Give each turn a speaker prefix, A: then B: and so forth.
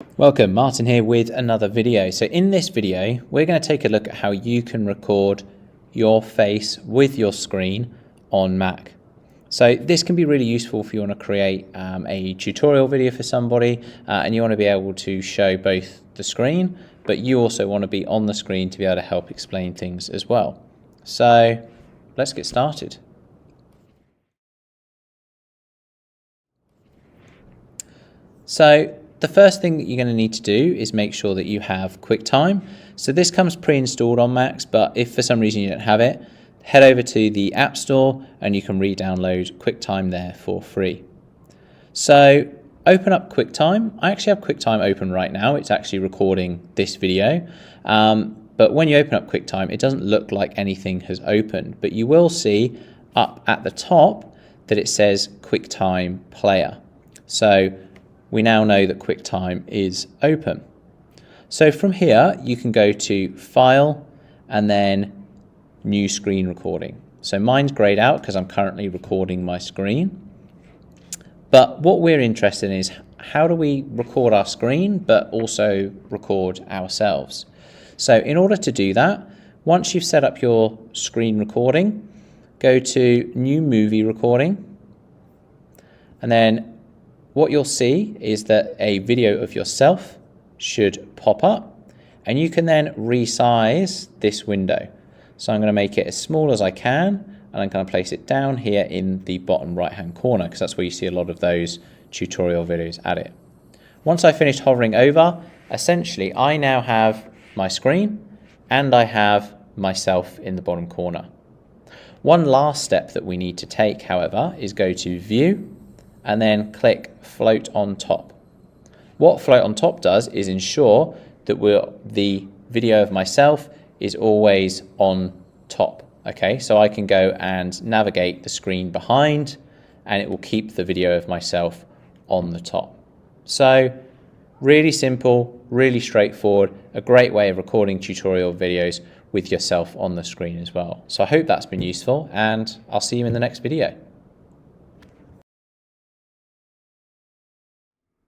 A: Welcome, Martin here with another video. So in this video, we're going to take a look at how you can record your face with your screen on Mac. So this can be really useful if you want to create a tutorial video for somebody and you want to be able to show both the screen, but you also want to be on the screen to be able to help explain things as well. So let's get started. So the first thing that you're going to need to do is make sure that you have QuickTime. So this comes pre-installed on Macs, but if for some reason you don't have it, head over to the App Store and you can re-download QuickTime there for free. So open up QuickTime. I actually have QuickTime open right now. It's actually recording this video. But when you open up QuickTime, it doesn't look like anything has opened, but you will see up at the top that it says QuickTime Player. So we now know that QuickTime is open. So from here, you can go to File and then New Screen Recording. So mine's grayed out because I'm currently recording my screen. But what we're interested in is how do we record our screen but also record ourselves? So in order to do that, once you've set up your screen recording, go to New Movie Recording, and then what you'll see is that a video of yourself should pop up, and you can then resize this window. So I'm going to make it as small as I can, and I'm going to place it down here in the bottom right hand corner because that's where you see a lot of those tutorial videos at it. Once I finish hovering over, essentially I now have my screen and I have myself in the bottom corner. One last step that we need to take, however, is go to View and then click Float on Top. What Float on Top does is ensure that the video of myself is always on top. Okay, so I can go and navigate the screen behind and it will keep the video of myself on the top. So really simple, really straightforward, a great way of recording tutorial videos with yourself on the screen as well. So I hope that's been useful and I'll see you in the next video.